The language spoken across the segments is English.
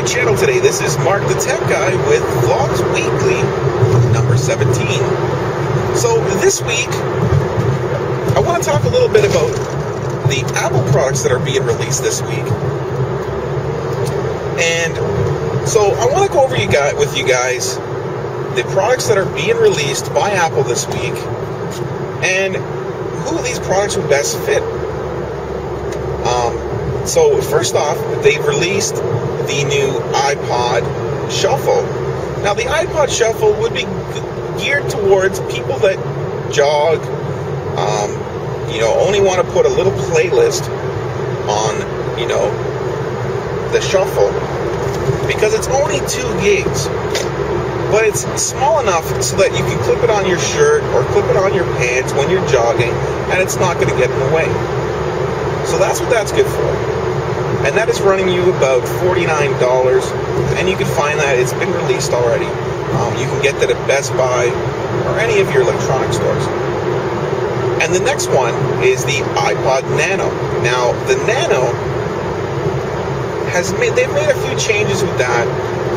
my channel today. This is Mark the Tech Guy with Vlogs Weekly number 17. So this week, I want to talk a little bit about the Apple products that are being released this week. And so I want to go over with you guys the products that are being released by Apple this week and who these products would best fit. So first off, they've released the new iPod Shuffle. Now the iPod Shuffle would be geared towards people that jog, only want to put a little playlist on, the Shuffle, because it's only 2 gigs, but it's small enough so that you can clip it on your shirt or clip it on your pants when you're jogging, and it's not going to get in the way. So that's what that's good for. And that is running you about $49, and you can find that it's been released already. You can get that at Best Buy or any of your electronic stores. And the next one is the iPod Nano. Now, the Nano they've made a few changes with that,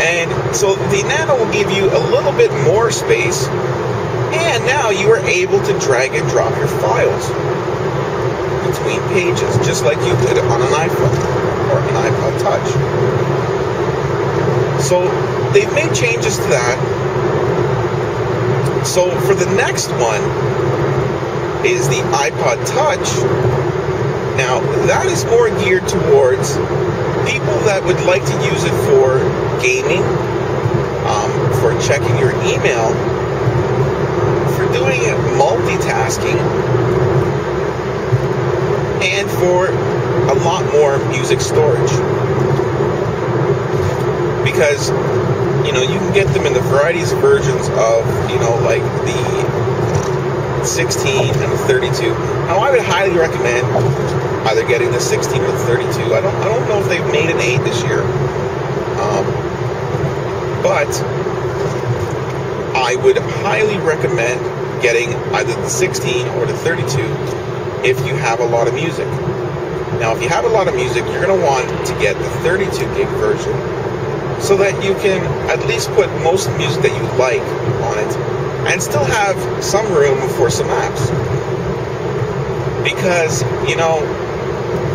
and so the Nano will give you a little bit more space, and now you are able to drag and drop your files between pages, just like you could on an iPhone or an iPod Touch. So they've made changes to that. So for the next one is the iPod Touch. Now that is more geared towards people that would like to use it for gaming, for checking your email, for doing multitasking, and for a lot more music storage. Because, you can get them in the varieties of versions of, like the 16 and the 32. Now, I would highly recommend either getting the 16 or the 32. I don't know if they've made an 8 this year. But I would highly recommend getting either the 16 or the 32 if you have a lot of music. Now, if you have a lot of music, you're going to want to get the 32 gig version so that you can at least put most of the music that you like on it and still have some room for some apps. Because,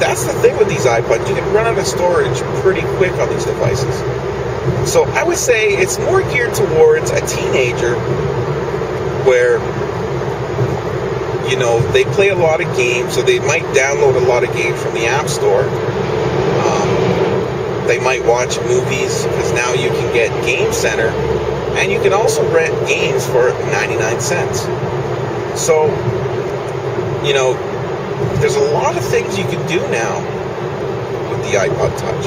that's the thing with these iPods. You can run out of storage pretty quick on these devices. So I would say it's more geared towards a teenager where they play a lot of games, so they might download a lot of games from the App Store. They might watch movies, because now you can get Game Center, and you can also rent games for 99 cents. So, there's a lot of things you can do now with the iPod Touch.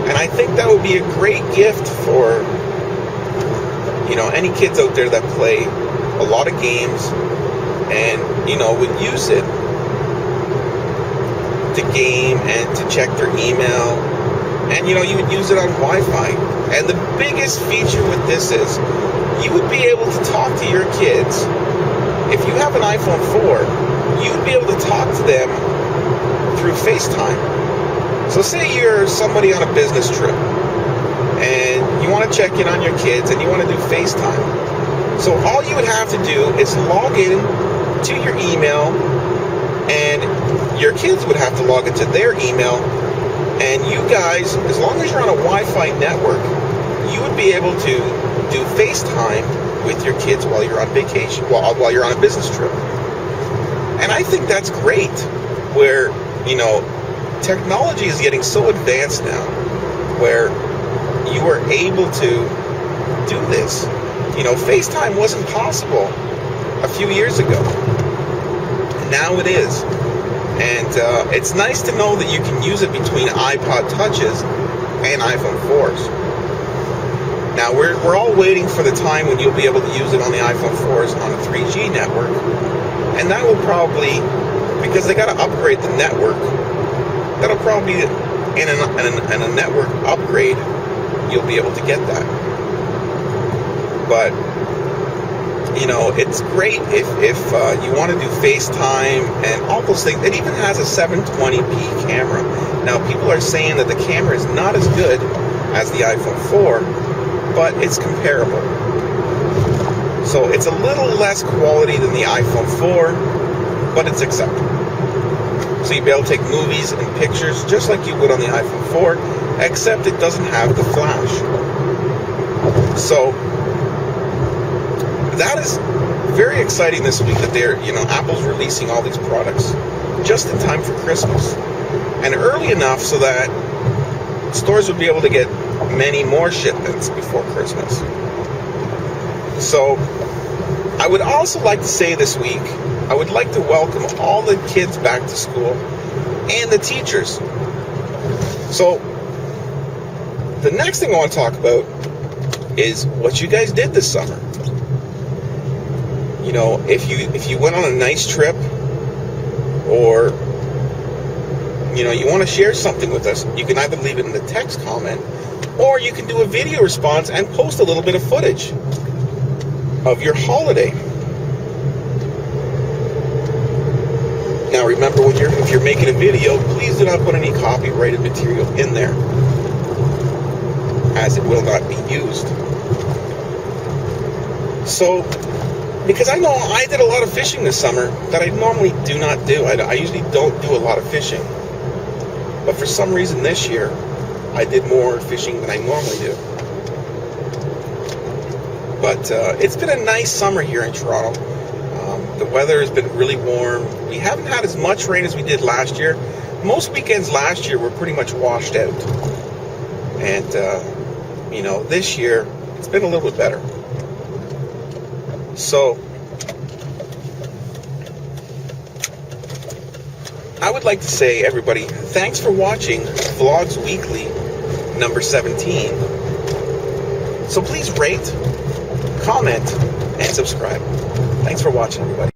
And I think that would be a great gift for, any kids out there that play a lot of games and, would use it to game and to check their email. And, you would use it on Wi-Fi. And the biggest feature with this is you would be able to talk to your kids. If you have an iPhone 4, you would be able to talk to them through FaceTime. So say you're somebody on a business trip and you want to check in on your kids and you want to do FaceTime. So all you would have to do is log in to your email, and your kids would have to log into their email, and you guys, as long as you're on a Wi-Fi network, you would be able to do FaceTime with your kids while you're on vacation, while you're on a business trip. And I think that's great, where, technology is getting so advanced now, where you are able to do this. FaceTime wasn't possible a few years ago. Now it is. And it's nice to know that you can use it between iPod Touches and iPhone 4s. Now, we're all waiting for the time when you'll be able to use it on the iPhone 4s on a 3G network. And that will probably, because they got to upgrade the network, that'll probably be in a network upgrade, you'll be able to get that. But It's great if you want to do FaceTime and all those things. It even has a 720p camera. Now, people are saying that the camera is not as good as the iPhone 4, but it's comparable. So it's a little less quality than the iPhone 4, but it's acceptable. So you'll be able to take movies and pictures just like you would on the iPhone 4, except it doesn't have the flash. So that is very exciting this week that Apple's releasing all these products just in time for Christmas, and early enough so that stores would be able to get many more shipments before Christmas. So I would also like to say this week, I would like to welcome all the kids back to school and the teachers. So the next thing I want to talk about is what you guys did this summer. If you went on a nice trip, or you want to share something with us, you can either leave it in the text comment, or you can do a video response and post a little bit of footage of your holiday. Now remember, if you're making a video, please do not put any copyrighted material in there, as it will not be used. So, because I know I did a lot of fishing this summer that I normally do not do. I usually don't do a lot of fishing. But for some reason this year, I did more fishing than I normally do. But it's been a nice summer here in Toronto. The weather has been really warm. We haven't had as much rain as we did last year. Most weekends last year were pretty much washed out. And, this year, it's been a little bit better. So, I would like to say, everybody, thanks for watching Vlogs Weekly number 17. So please rate, comment, and subscribe. Thanks for watching, everybody.